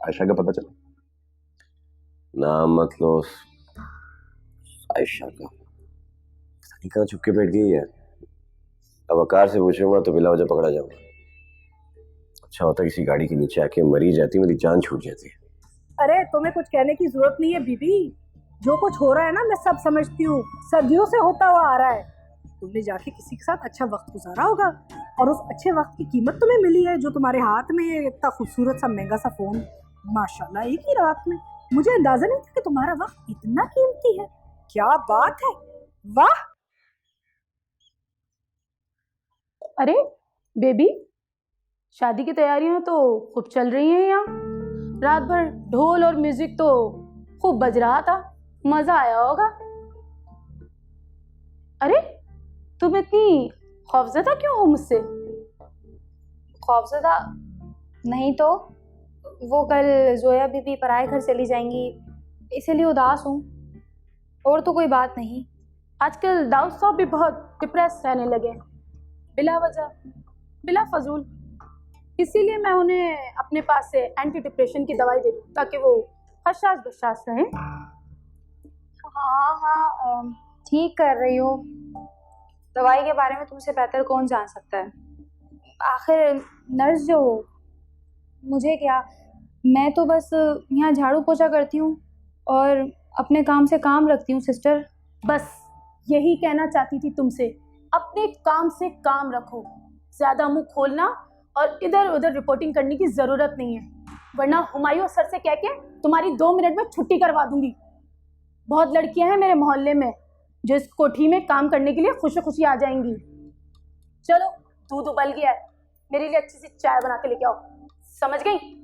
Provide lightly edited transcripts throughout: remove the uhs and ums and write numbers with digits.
आयशा का पता चला? नाम मतलब आयशा का पता नहीं कहाँ छुप के बैठ गई है। अब वकार से पूछूंगा तो बिला वजह पकड़ा जाऊंगा। अच्छा होता किसी गाड़ी के नीचे आके मरी जाती, मेरी जान छूट जाती। अरे तुम्हें कुछ कहने की जरूरत नहीं है बीबी, जो कुछ हो रहा है ना मैं सब समझती हूँ, सदियों से होता हुआ आ रहा है। तुमने जाके किसी के साथ अच्छा वक्त गुजारा होगा और उस अच्छे वक्त की कीमत तुम्हें मिली है, जो तुम्हारे हाथ में है इतना खूबसूरत सा महंगा सा फोन, माशाल्लाह एक ही रात में। मुझे अंदाजा नहीं था कि तुम्हारा वक्त इतना कीमती है। क्या बात है, वाह। अरे बेबी, शादी की तैयारियां तो खूब चल रही हैं यहाँ। रात भर ढोल और म्यूजिक तो खूब बज रहा था, मजा आया होगा। अरे तुम इतनी खौफजदा क्यों हो मुझसे? खौफजदा नहीं तो, वो कल जोया बीबी पराए घर चली जाएंगी इसीलिए उदास हूँ, और तो कोई बात नहीं। आजकल दाऊद साहब भी बहुत डिप्रेस रहने लगे, बिला वजह, बिला फजूल। इसीलिए मैं उन्हें अपने पास से एंटी डिप्रेशन की दवाई दे दूँ ताकि वो हशाश बशाश रहें। हाँ हाँ, ठीक कर रही हो। दवाई के बारे में तुमसे बेहतर कौन जान सकता है। आखिर नर्स जो हो, मुझे क्या, मैं तो बस यहाँ झाड़ू पोछा करती हूँ और अपने काम से काम रखती हूँ सिस्टर। बस यही कहना चाहती थी तुमसे, अपने काम से काम रखो, ज्यादा मुंह खोलना और इधर उधर रिपोर्टिंग करने की जरूरत नहीं है, वरना हुमायूं सर से कह के तुम्हारी 2 मिनट में छुट्टी करवा दूंगी। बहुत लड़कियां हैं मेरे मोहल्ले में जो इस कोठी में काम करने के लिए खुशी खुशी आ जाएंगी। चलो दूध उबल गया है, मेरे लिए अच्छी सी चाय बना के लेके आओ, समझ गई?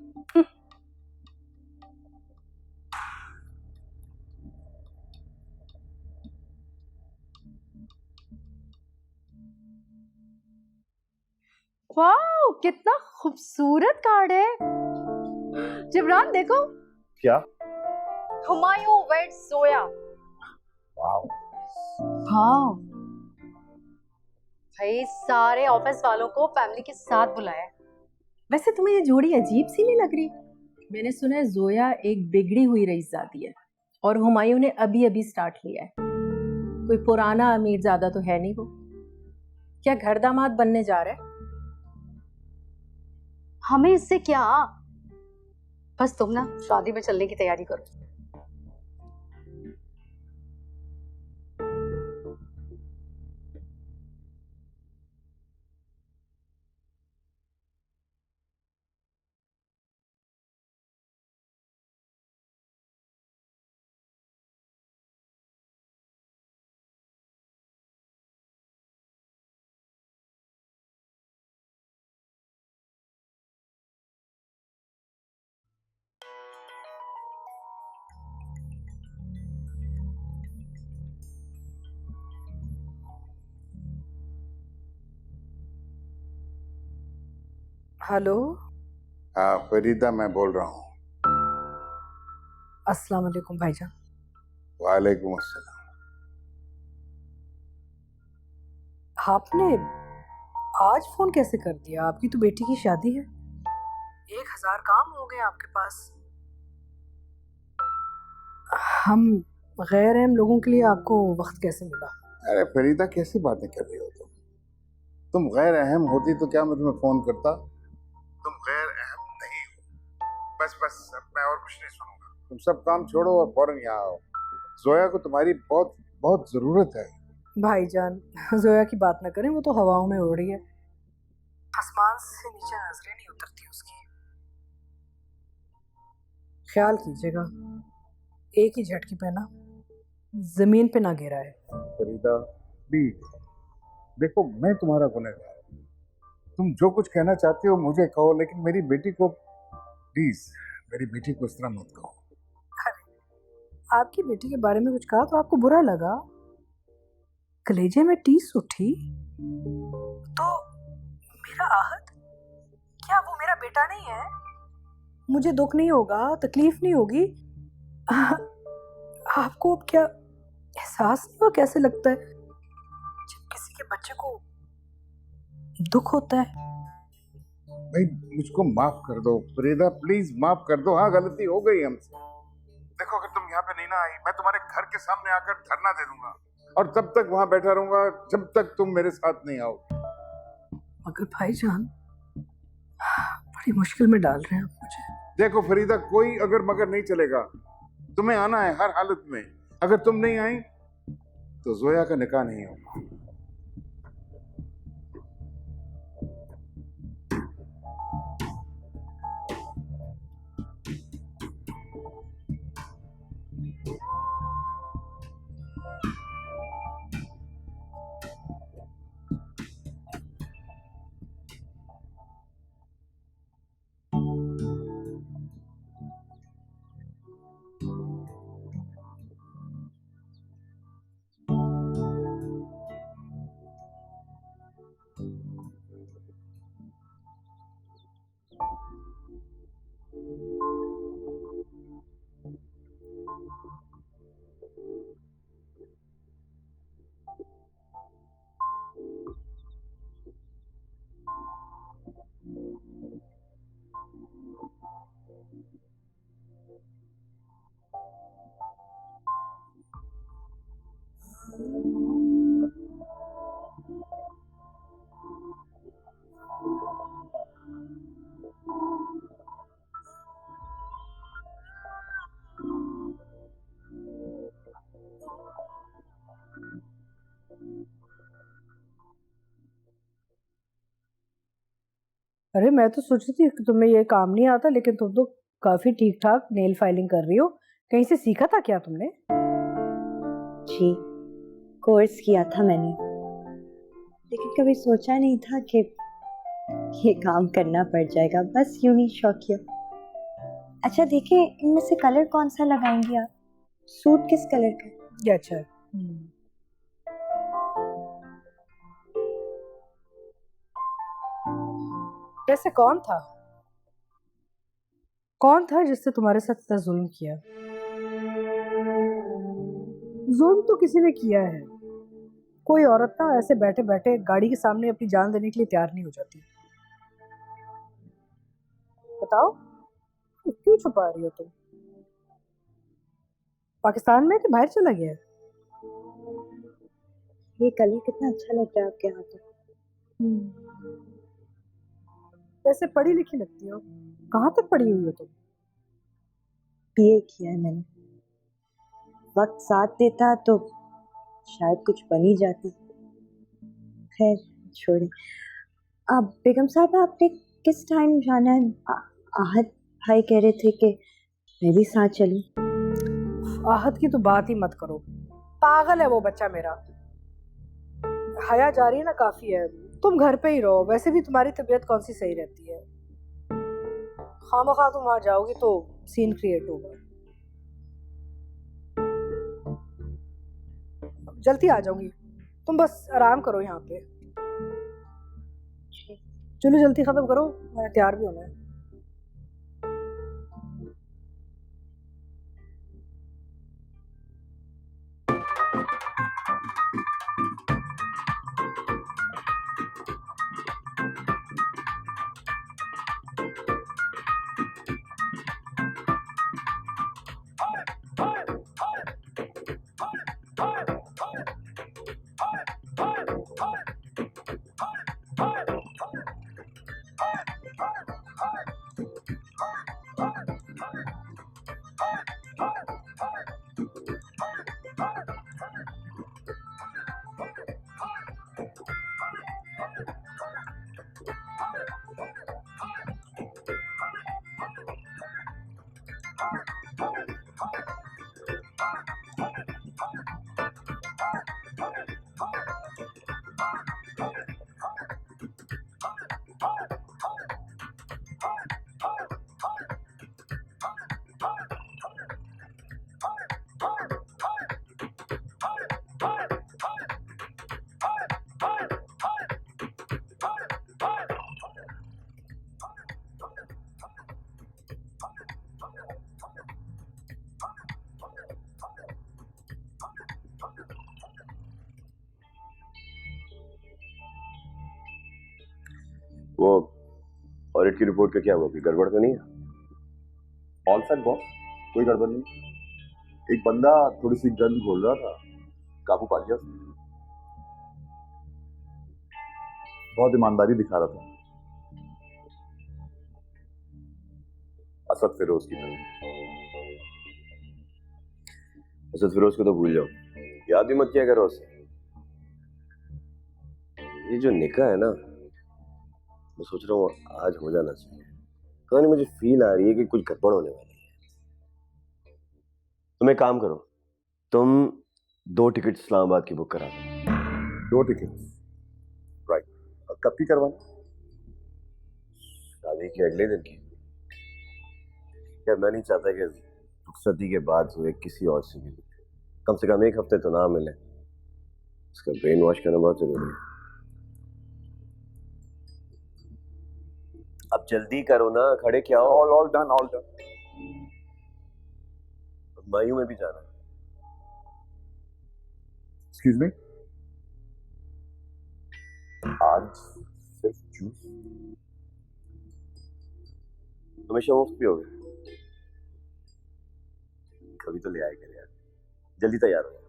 वाह कितना खूबसूरत कार्ड है। जिब्रान देखो। क्या? हुमायूं वेड्स जोया। वाव। हाँ भाई सारे ऑफिस वालों को फैमिली के साथ बुलाया है। वैसे तुम्हें ये जोड़ी अजीब सी नहीं लग रही? मैंने सुना है जोया एक बिगड़ी हुई रईसजादी है और हुमायूं ने अभी अभी स्टार्ट लिया है। कोई पुराना अमीरजादा तो है नहीं वो। क्या घर दामाद बनने जा रहा है? हमें इससे क्या, बस तुम ना शादी में चलने की तैयारी करो। हेलो। हाँ फरीदा, मैं बोल रहा हूँ। अस्सलाम वालेकुम भाईजान। वालेकुम अस्सलाम। आपने आज फोन कैसे कर दिया? आपकी तो बेटी की शादी है, 1000 काम हो गए आपके पास। हम गैर अहम लोगों के लिए आपको वक्त कैसे मिला? अरे फरीदा, कैसी बातें कर रही हो तुम गैर अहम होती तो क्या मैं तुम्हें फोन करता? तुम गैर अहम नहीं हो। बस बस, अब मैं और कुछ नहीं सुनूंगा। तुम सब काम छोड़ो और फौरन यहाँ आओ। जोया को तुम्हारी बहुत बहुत जरूरत है। भाईजान जोया की बात ना करें, वो तो हवाओं में उड़ रही है, आसमान से नीचे नजरें नहीं उतरती उसकी। ख्याल कीजिएगा, एक ही झटके पे ना जमीन पे ना गिरा है। फरीदा प्लीज, देखो मैं तुम्हारा गुनहगार हूं। तुम जो कुछ कहना चाहते हो मुझे कहो, लेकिन मेरी बेटी को प्लीज, मेरी बेटी को इस तरह मत कहो। आपकी बेटी के बारे में कुछ कहा तो आपको बुरा लगा? कलेजे में टीस उठी तो मेरा आहत, क्या वो मेरा बेटा नहीं है? मुझे दुख नहीं होगा, तकलीफ नहीं होगी? आपको अब क्या एहसास नहीं हुआ कैसे लगता है जब किसी के बच्चे को दुख होता है? भाई मुझको माफ कर दो फरीदा, प्लीज माफ कर दो। हाँ गलती हो गई हमसे। देखो अगर तुम यहाँ पे नहीं ना आई, मैं तुम्हारे घर के सामने आकर धरना दे दूंगा और तब तक वहां बैठा रहूंगा जब तक तुम मेरे साथ नहीं आओ। मगर भाईजान बड़ी मुश्किल में डाल रहे हैं आप मुझे। देखो फरीदा, कोई अगर मगर नहीं चलेगा, तुम्हें आना है हर हालत में। अगर तुम नहीं आई तो जोया का निकाह नहीं होगा। अरे मैं तो सोच रही थी कि तुम्हें ये काम नहीं आता, लेकिन तुम तो काफी ठीक ठाक नेल फाइलिंग कर रही हो। कहीं से सीखा था क्या तुमने? जी, कोर्स किया था मैंने, लेकिन कभी सोचा नहीं था कि ये काम करना पड़ जाएगा। बस यूं ही शौकिया। अच्छा देखिए, इनमें से कलर कौन सा लगाएंगी आप? सूट किस कलर का है? ये अच्छा है। वैसे कौन था जिससे तुम्हारे साथ इतना जुल्म किया? जुल्म तो किसी ने किया है। कोई औरत ना ऐसे बैठे बैठे गाड़ी के सामने अपनी जान देने के लिए तैयार नहीं हो जाती। बताओ क्यों छुपा रही हो तुम? पाकिस्तान में कि बाहर चला गया? ये कलर कितना अच्छा लग रहा है आपके हाथों। वैसे पढ़ी लिखी लगती हो। कहाँ तक पढ़ी हुई हो तुम? बीए किया है मैंने। वक्त साथ देता तो शायद कुछ बन ही जाती। खैर छोड़े। अब बेगम साहब आपने किस टाइम जाना है? आहत भाई कह रहे थे कि मैं भी साथ चलूं। आहत की तो बात ही मत करो, पागल है वो बच्चा मेरा। हया जा रही है ना, काफी है। तुम घर पे ही रहो, वैसे भी तुम्हारी तबीयत कौन सी सही रहती है। खामखा तुम वहां जाओगी तो सीन क्रिएट होगा। जल्दी आ जाऊंगी, तुम बस आराम करो यहाँ पे। चलो जल्दी खत्म करो, मैंने तैयार भी होना है। वो ऑडिट की रिपोर्ट का क्या हुआ, कोई गड़बड़ तो नहीं है? ऑल सेट बॉस, कोई गड़बड़ नहीं। एक बंदा थोड़ी सी गन घोल रहा था, काबू पा लिया उसने। बहुत ईमानदारी दिखा रहा था, असद फिरोज की तरह। असद फिरोज को तो भूल जाओ, याद भी मत किया करो उसे। ये जो निकाह है ना, मैं सोच रहा हूँ आज हो जाना चाहिए। पता नहीं, मुझे फील आ रही है कि कुछ गड़बड़ होने वाली है। तुम एक काम करो, तुम 2 टिकट इस्लामाबाद की बुक करा दो। 2 टिकट, राइट। कब की करवाना? शादी के अगले दिन की। यार मैं नहीं चाहता कि रुखसती के बाद हुए किसी और से भी कम से कम 1 हफ्ते तो ना मिले। उसका ब्रेन वॉश करना बहुत जरूरी है। अब जल्दी करो ना, खड़े क्या हो? All done, all done. मायू में भी जाना है। एक्सक्यूज मी, आज सिर्फ जूस? हमेशा मुफ्त भी हो गए, कभी तो ले आए कर यार। जल्दी तैयार हो जाओ।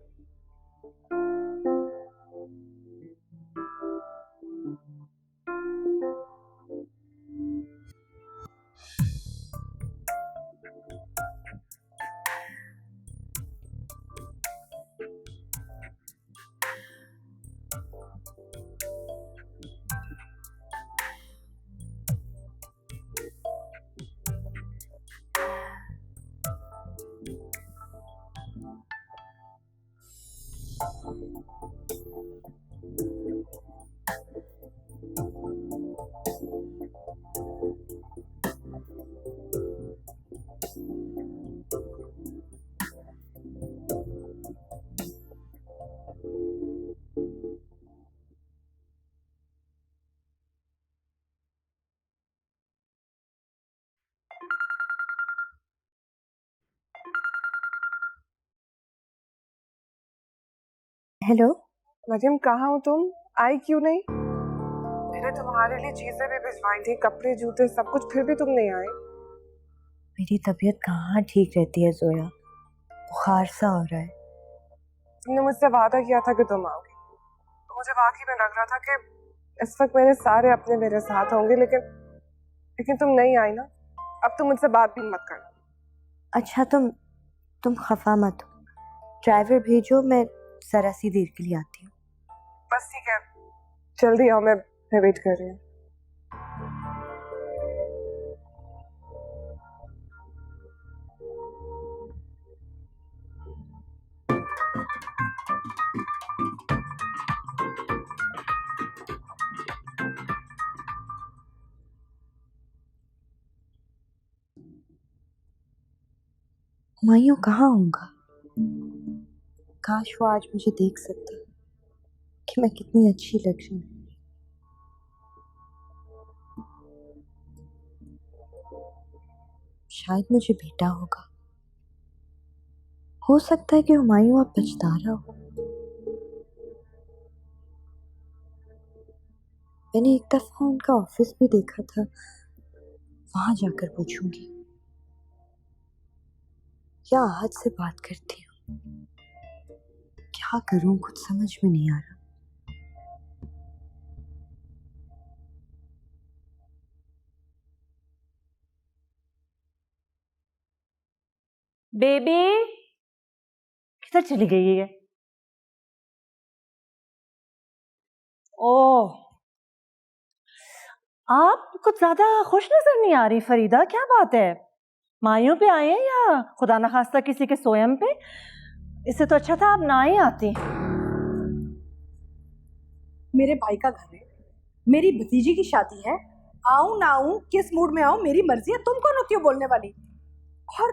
हेलो। मरियम, कहाँ हो तुम? आई क्यों नहीं? मैंने तुम्हारे लिए चीजें भी भिजवाई थी, कपड़े जूते सब कुछ, फिर भी तुम नहीं आए। मेरी तबीयत कहाँ ठीक रहती है जोया, बुखार सा हो रहा है। तुमने मुझसे वादा किया था कि तुम आओगे, तो मुझे वाकई में लग रहा था कि इस वक्त मेरे सारे अपने मेरे साथ होंगे, लेकिन तुम नहीं आई ना। अब तुम मुझसे बात भी मत करना। अच्छा तुम खफा मत हो, ड्राइवर भेजो, मैं जरा सी देर के लिए आती हूँ। बस ठीक है, जल्दी आओ, मैं वेट कर रही हूँ। हुमायूं कहाँ होगा? काश वो आज मुझे देख सकता कि मैं कितनी अच्छी लग रही हूँ। शायद मुझे बेटा होगा। हो सकता है कि हुमायूं अब पछता रहा हो। मैंने एक दफा उनका ऑफिस भी देखा था, वहां जाकर पूछूंगी या आज से बात करती हूँ। क्या करूं, कुछ समझ में नहीं आ रहा। बेबी किधर चली गई है? ओह, आप कुछ ज्यादा खुश नजर नहीं आ रही फरीदा, क्या बात है? मायूं पे आए हैं या खुदा न खास्ता किसी के सोयम पे? इससे तो अच्छा था आप ना ही आती। मेरे भाई का घर है, मेरी भतीजी की शादी है, आऊं ना आऊं, किस मूड में आऊं मेरी मर्जी है। तुम कौन होती हो बोलने वाली? और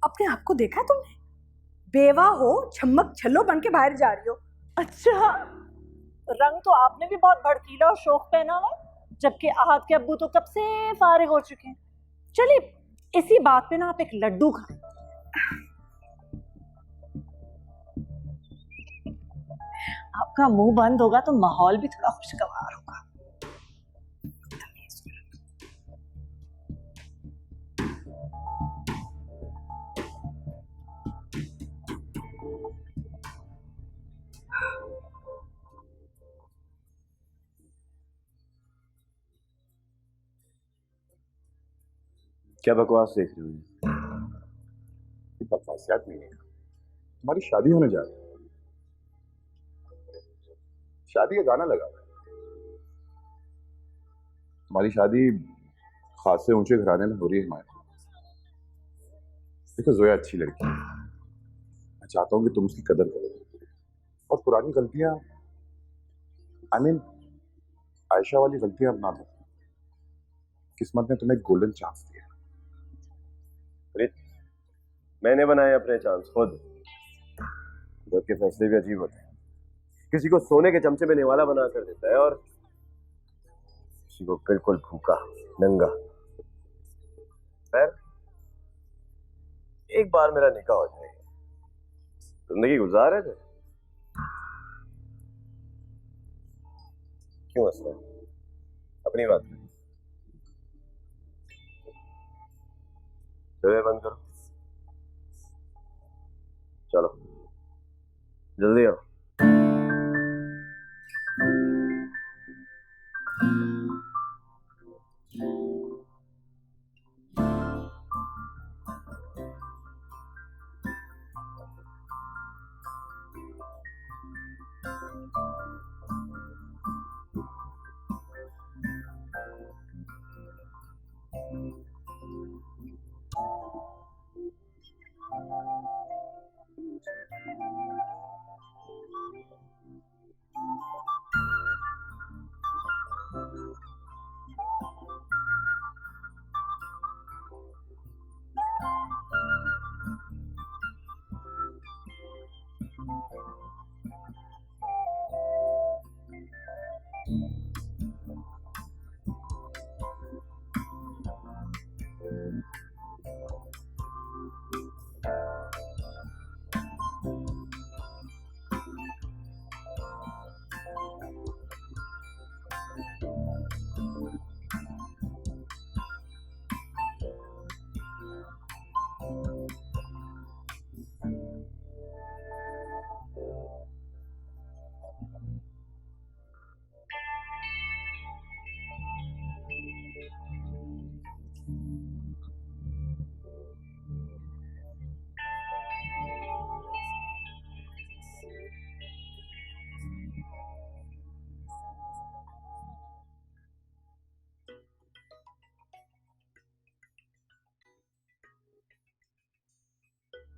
अपने आप को देखा है तुमने? बेवा हो, छमक छल्लो बन के बाहर जा रही हो। अच्छा, रंग तो आपने भी बहुत भड़कीला और शौक पहना हुआ, जबकि आहत के अब्बू तो कब से फारिग हो चुके हैं। चलिए इसी बात पे ना आप एक लड्डू खाएं। आपका मुंह बंद होगा तो माहौल भी थोड़ा खुशगवार होगा। क्या बकवास देख रही हो? ये बकवासियात नहीं है, हमारी शादी होने जा रही है। शादी का गाना लगा हुआ है। हमारी शादी खासे ऊंचे घराने में हो रही है हमारे। देखो जोया अच्छी लड़की है, मैं चाहता हूं कि तुम उसकी कदर करो और पुरानी गलतियां आयशा वाली गलतियां अपना दो। किस्मत ने तुम्हें एक गोल्डन चांस दिया। अरे मैंने बनाए अपने चांस खुद। खुद के फैसले भी अजीब होते हैं। किसी को सोने के चमचे में निवाला बना कर देता है और किसी को बिल्कुल भूखा नंगा। खैर एक बार मेरा निकाह हो जाएगा, जिंदगी गुजार रहे थे। क्यों हंस रहे हैं? अपनी बात करें। चलो बंद करो, चलो जल्दी आओ।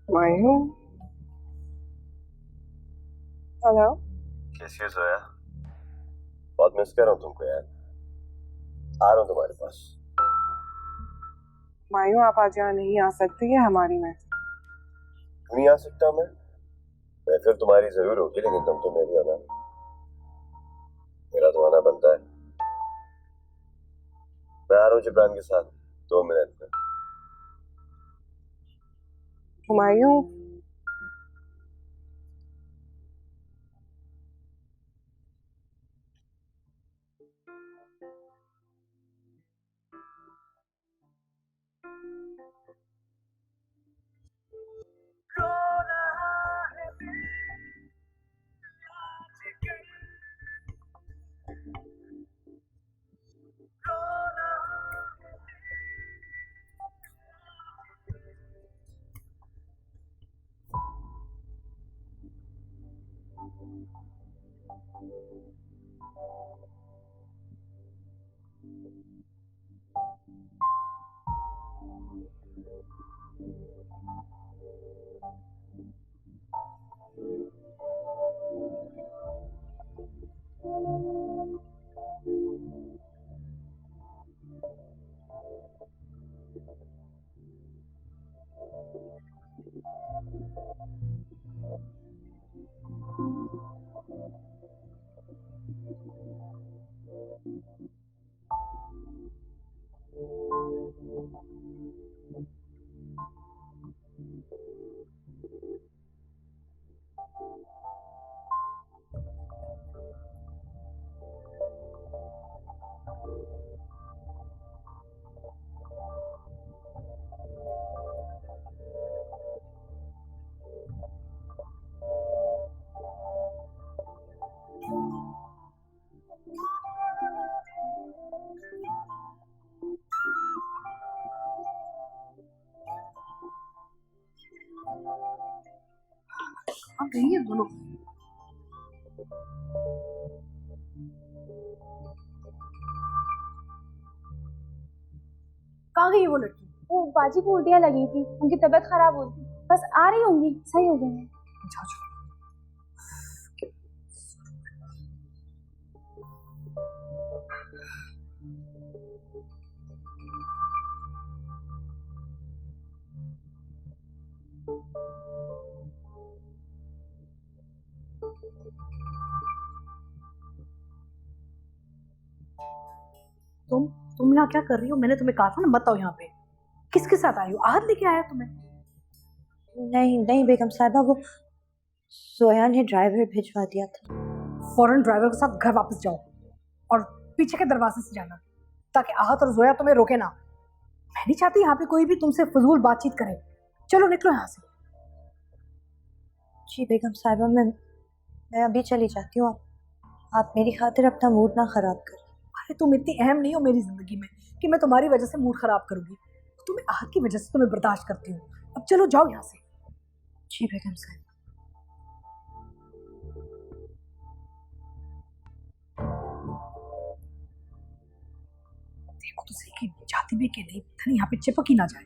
मायू, हेलो। कैसी हो जोया? बहुत मिस कर रहा हूँ तुमको यार। आ रहा हूँ तुम्हारे पास। मायू आप आज यहाँ नहीं आ सकती है हमारी में। क्यों नहीं आ सकता मैं फिर तुम्हारी जरूर होगी, लेकिन तुम तो मेरी आना। मेरा तो आना बनता है। मैं आ रहा हूँ जिब्रान के साथ 2 मिनट में। हुमायूं, कहाँ गई है दोनों? कहाँ गई है वो लड़की? वो बाजी को उल्टियाँ लगी थी, उनकी तबीयत खराब हो गई, बस आ रही होंगी, सही हो गई है। जाओ जाओ। तुम यहाँ क्या कर रही हो? मैंने तुम्हें कहा था ना मत आओ यहाँ पे। किसके साथ आई हो? आहत लेके आया तुम्हें? नहीं नहीं बेगम साहिबा, वो सोया ने ड्राइवर भिजवा दिया था। फौरन ड्राइवर के साथ घर वापस जाओ और पीछे के दरवाजे से जाना, ताकि आहत और जोया तुम्हें रोके ना। मैं नहीं चाहती यहाँ पे कोई भी तुमसे फजूल बातचीत करे। चलो निकलो यहाँ से। जी बेगम साहिबा, मैं अभी चली जाती हूँ। आप मेरी खातिर अपना मूड ना खराब करें। अरे तुम इतनी अहम नहीं हो मेरी जिंदगी में कि मैं तुम्हारी वजह से मूड खराब करूंगी। तुम्हें आहत की वजह से तुम्हें बर्दाश्त करती हूँ। अब चलो जाओ यहाँ से। जी बेगम साहिबा। देखो तो सही कि जाती भी कि नहीं, पता नहीं यहाँ पे चिपक ही ना जाए।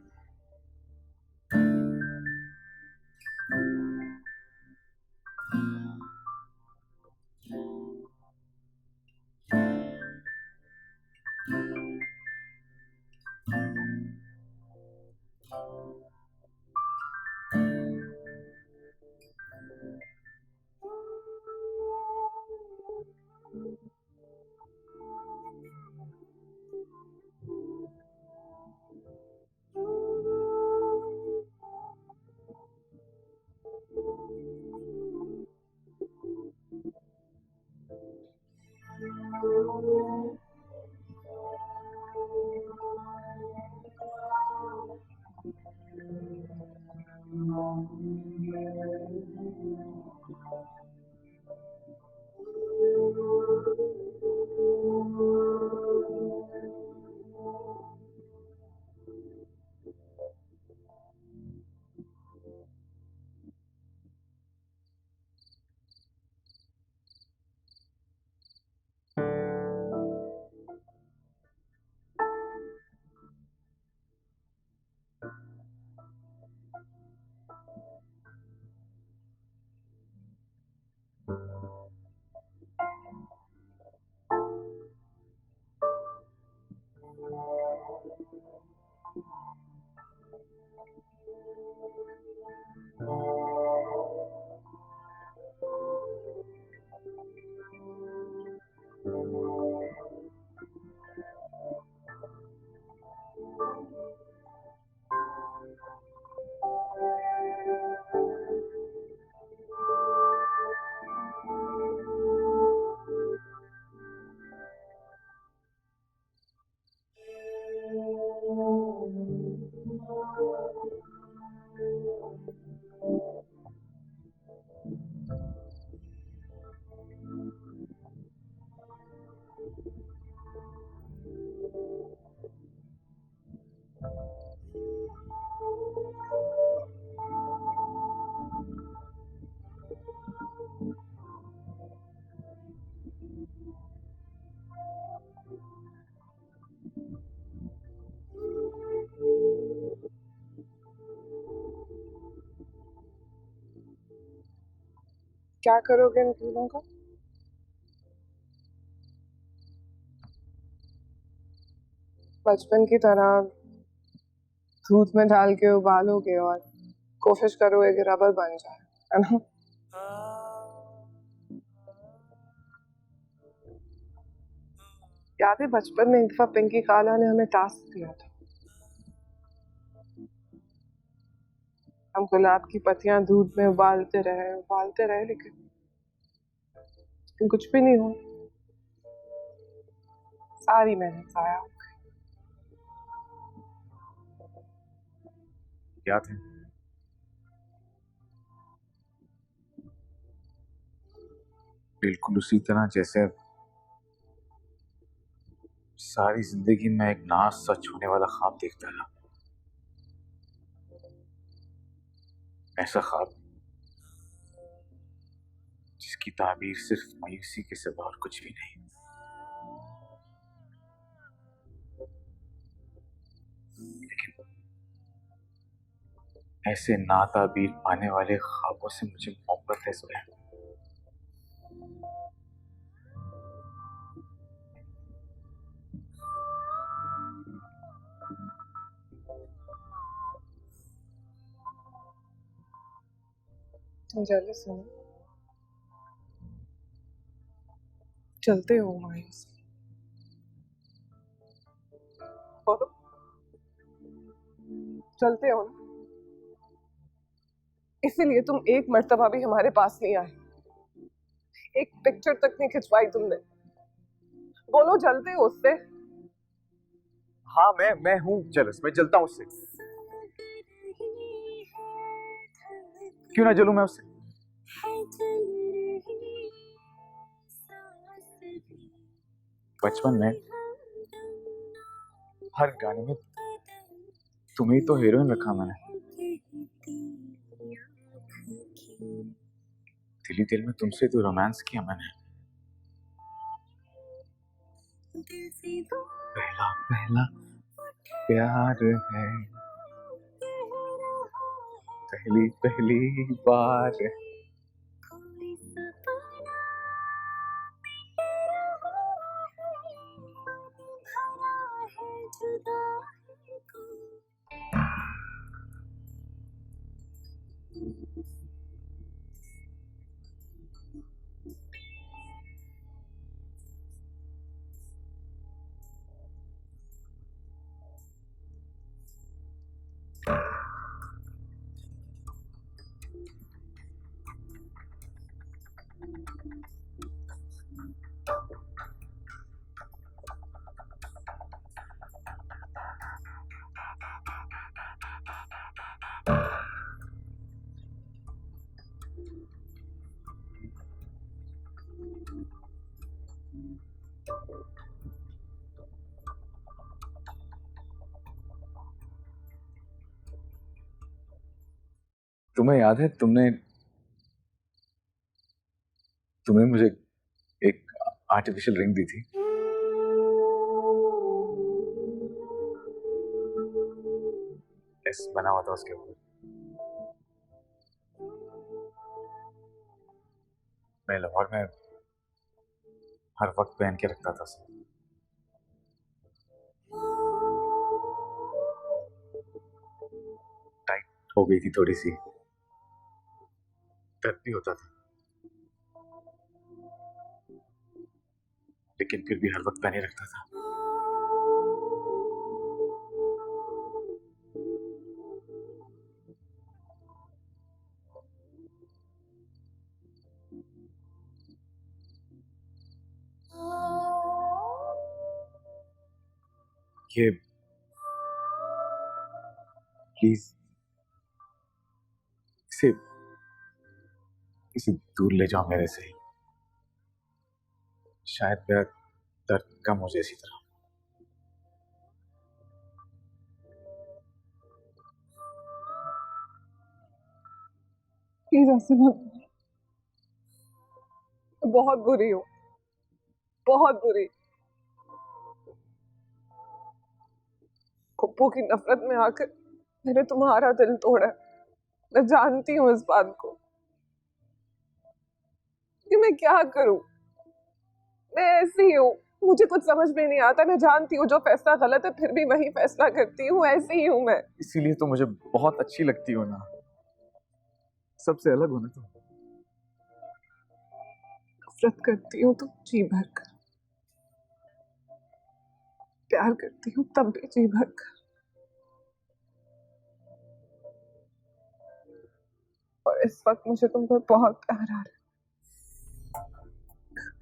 क्या करोगे इन फूलों का? बचपन की तरह दूध में डाल के उबालोगे और कोशिश करोगे कि रबर बन जाए, है ना? याद है बचपन में एक दफा पिंकी खाला ने हमें टास्क दिया था। हम गुलाब की पत्तियां दूध में उबालते रहे लेकिन कुछ भी नहीं हुआ। सारी मेहनत जाया हो गई। क्या थे? बिल्कुल उसी तरह जैसे सारी जिंदगी में एक ना सच होने वाला ख्वाब देखता रहा। ऐसा ख्वाब जिसकी ताबीर सिर्फ मायूसी के सिवा और कुछ भी नहीं। लेकिन ऐसे नाताबीर पाने वाले ख्वाबों से मुझे मोहब्बत है सुहैल। तुम जेलस हो, चलते हो मायूस, बोलो, चलते हो ना? इसीलिए तुम एक मर्तबा भी हमारे पास नहीं आए, एक पिक्चर तक नहीं खिंचवाई तुमने। बोलो, जलते हो उससे? हाँ, मैं हूँ जेलस, मैं जलता हूँ उससे। क्यों ना जलूं मैं उससे? बचपन में हर गाने में तुम्हें तो हीरोइन रखा मैंने। दिली दिल में तुमसे तो रोमांस किया मैंने। पहला पहला प्यार है, पहली पहली बार। तुम्हें याद है तुमने मुझे एक आर्टिफिशियल रिंग दी थी। एस बना हुआ था उसके ऊपर। मैं लाहौर में हर वक्त पहन के रखता था उसे। टाइट हो गई थी थोड़ी सी, दर्द भी होता था, लेकिन फिर भी हर वक्त पहने रखता था। ये प्लीज इसे दूर ले जाओ मेरे से। शायद मेरा दर्द कम हो जाए इसी तरह। प्लीज ऐसे मत, बहुत बुरी हो, बहुत बुरी। पप्पू की नफरत में आकर मैंने तुम्हारा दिल तोड़ा। मैं जानती हूँ इस बात को, कि मैं क्या करूं। मैं ऐसी हूँ, मुझे कुछ समझ में नहीं आता। मैं जानती हूँ जो फैसला गलत है, फिर भी वही फैसला करती हूँ। ऐसी ही हूँ मैं। इसीलिए तो मुझे बहुत अच्छी लगती हो ना, सबसे अलग हो ना तुम। नफरत करती हूँ तो जी भर कर, प्यार करती हूँ तब भी जी भर कर। और इस वक्त मुझे तुम पर बहुत प्यार आ रहा है।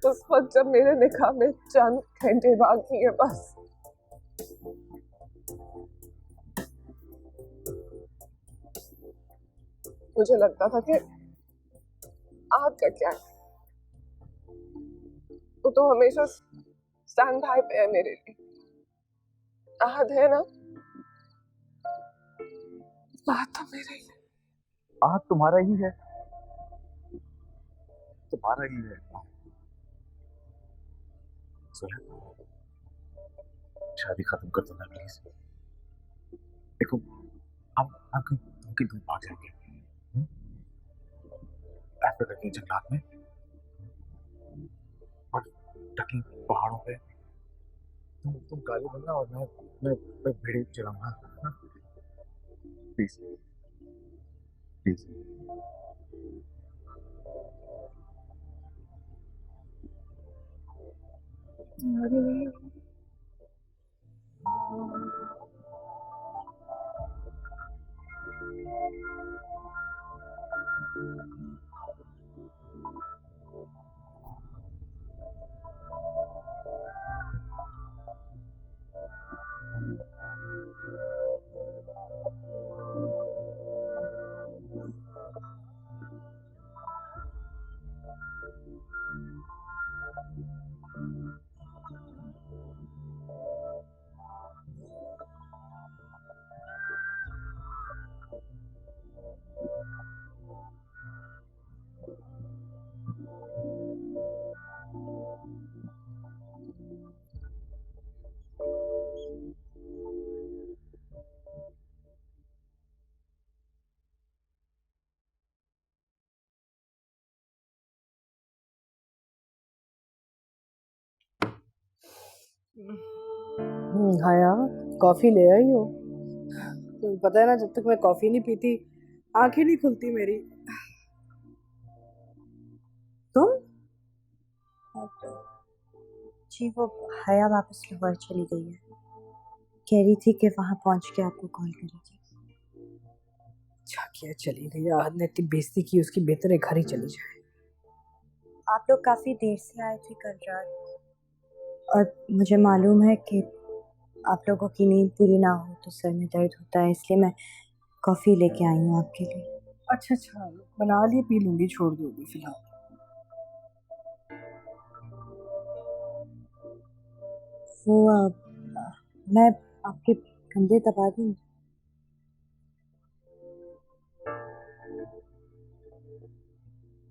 उस वक्त जब मेरे निकाह में चंद घंटे बाकी है बस। मुझे लगता था कि आज का क्या है, तो हमेशा स्टैंड बाय पे है मेरे लिए। आहद है ना, बात तो मेरे ही है। आहद तुम्हारा ही है। तुम्हारा ही है। सोया, शादी खत्म कर दो ना प्लीज। देखो हम कहीं दूर भाग जाएंगे, अफ्रीका के जंगलात में और टकी पहाड़ों पे। तुम काले बनना और मैं भेड़े चलाऊंगा। Please please. हाया, कॉफी ले आई हो? तुम्हें पता है ना, जब तक मैं कॉफी नहीं पीती आंखें नहीं खुलती मेरी। तुम? जी वो हया वापस लाहौर चली गई है, कह रही थी कि वहां पहुंच के आपको कॉल करेगी। अच्छा किया चली गई, आहद ने इतनी बेइज्जती की उसकी, बेहतर है घर ही चली जाए। आप लोग काफी देर से आए थे कल रात, और मुझे मालूम है कि आप लोगों की नींद पूरी ना हो तो सर में दर्द होता है, इसलिए मैं कॉफी लेके आई हूँ आपके लिए। अच्छा अच्छा, बना लिए, पी लूंगी, छोड़ दूंगी फिलहाल। वो मैं आपके कंधे दबा दूँ?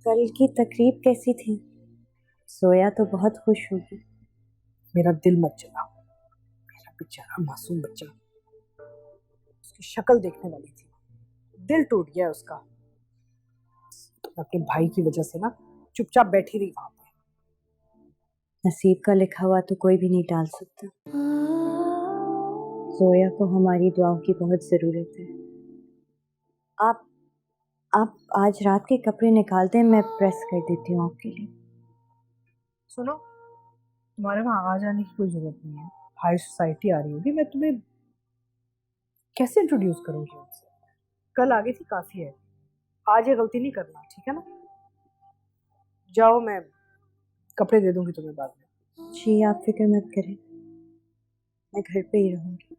कल की तकरीब कैसी थी? सोया तो बहुत खुश होगी। मेरा दिल मत जला, मेरा बेचारा मासूम बच्चा, उसकी शक्ल देखने वाली थी, दिल टूट गया उसका। अपने भाई की वजह से ना चुपचाप बैठी रही वहां पे। नसीब का लिखा हुआ तो कोई भी नहीं टाल सकता। सोया को हमारी दुआओं की बहुत जरूरत है। आप आज रात के कपड़े निकाल दें, मैं प्रेस कर देती हूँ आपके लिए। सुनो, तुम्हारे वहां आ जाने की कोई जरूरत नहीं है, हाई सोसाइटी आ रही होगी, मैं तुम्हें कैसे इंट्रोड्यूस करूंगी उनसे? कल आ गई थी, काफी है, आज ये गलती नहीं करना, ठीक है ना? जाओ, मैं कपड़े दे दूंगी तुम्हें बाद में। जी आप फिक्र मत करें, मैं घर पे ही रहूंगी।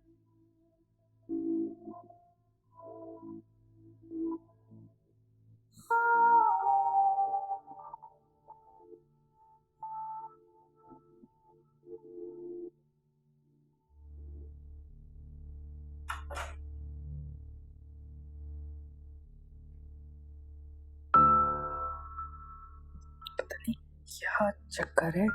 क्या चक्कर है,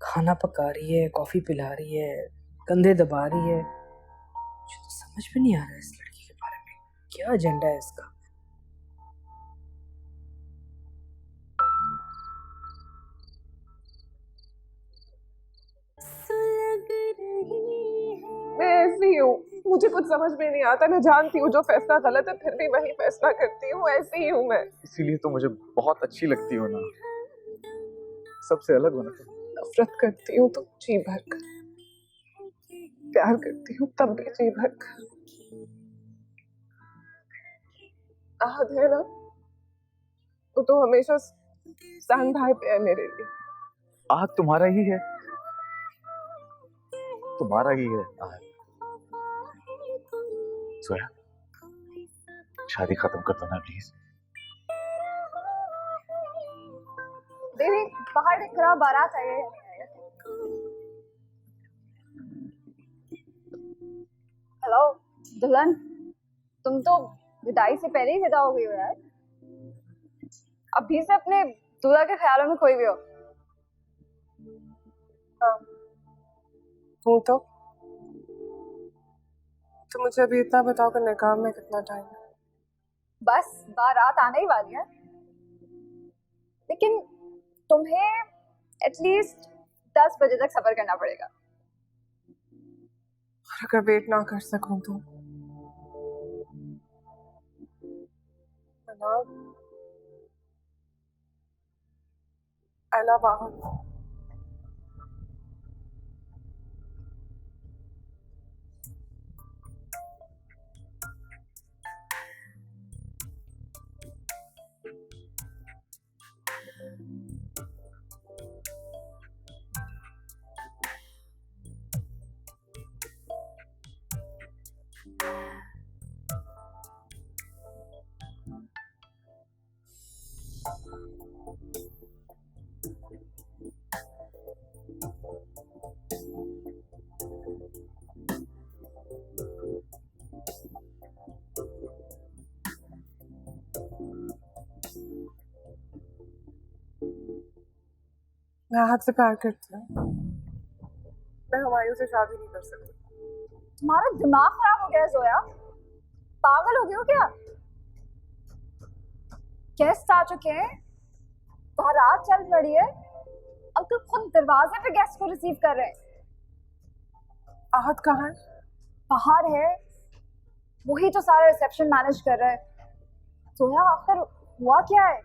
खाना पका रही है, कॉफी पिला रही है, कंधे दबा रही है, मुझे तो समझ में नहीं आ रहा है इस लड़की के बारे में, क्या एजेंडा है इसका। मैं ऐसी हूँ, मुझे कुछ समझ में नहीं आता। मैं जानती हूँ जो फैसला गलत है, फिर भी वही फैसला करती हूँ। ऐसी ही हूँ मैं। इसीलिए तो मुझे बहुत अच्छी लगती हो ना, सबसे अलग होना। नफरत करती हूँ तो जी भर कर, प्यार करती हूँ तब भी जी भर कर। आहद है ना, वो तो हमेशा सान भाई पे है मेरे लिए। आहद तुम्हारा ही है, तुम्हारा ही है आहद। सोया, शादी खत्म कर दो ना प्लीज। दीदी बाहर दिख रहा, बारात आई है। हेलो दुल्हन, तुम तो विदाई से पहले ही विदा हो गई हो यार। अभी से अपने दूल्हा के ख्यालों में कोई भी हो। हाँ हूँ तो मुझे अभी इतना बताओ कि निकाह में कितना टाइम है? बस बारात आने ही वाली है, लेकिन तुम्हें एटलीस्ट 10 बजे तक सब्र करना पड़ेगा। अगर वेट ना कर सकूं तो I love Ahad. मैं आहद से प्यार करती हूँ। मैं हुमायूं से शादी नहीं कर सकती। तुम्हारा दिमाग खराब हो गया है जोया, पागल हो गए हो क्या? गेस्ट आ चुके हैं, बारात चल पड़ी है, अंकल खुद दरवाजे पे गेस्ट को रिसीव कर रहे हैं। आहद कहाँ है? बाहर है, वही तो सारा रिसेप्शन मैनेज कर रहा है। जोया आखिर हुआ क्या है?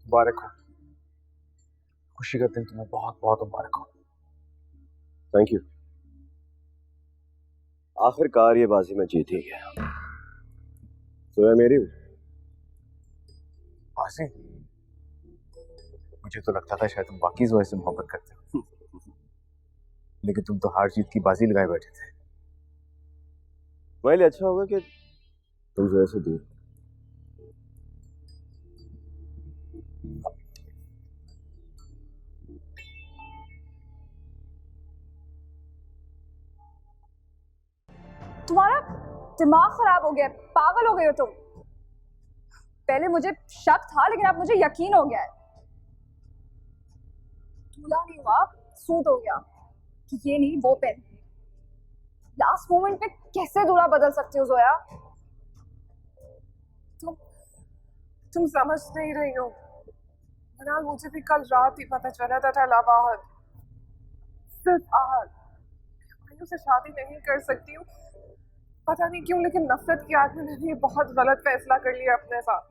मुबारक हो, खुशी का दिन तुम्हें बहुत बहुत मुबारक हो। Thank you. आखिरकार ये बाजी में जीत ही गया। सोया मेरी हूँ। बाजी? मुझे तो लगता था शायद तुम बाकी जोया से मोहब्बत करते हो, लेकिन तुम तो हार जीत की बाजी लगाए बैठे थे। मेरे लिए अच्छा होगा कि तुम जोया से दूर। तुम्हारा दिमाग खराब हो गया, पागल हो गए हो तुम। पहले मुझे शक था, लेकिन अब मुझे यकीन हो गया है। दूल्हा नहीं हुआ, सूट हो गया कि ये नहीं वो पहन। लास्ट मोमेंट पे कैसे दूल्हा बदल सकते हो जोया? तुम समझ नहीं रही हो। मनाल, मुझे भी कल रात ही पता चला था I love आहद, सिर्फ आहद। मैं उसे शादी नहीं कर सकती हूँ, पता नहीं क्यों, लेकिन नफरत की आग में मैंने ये बहुत गलत फैसला कर लिया अपने साथ।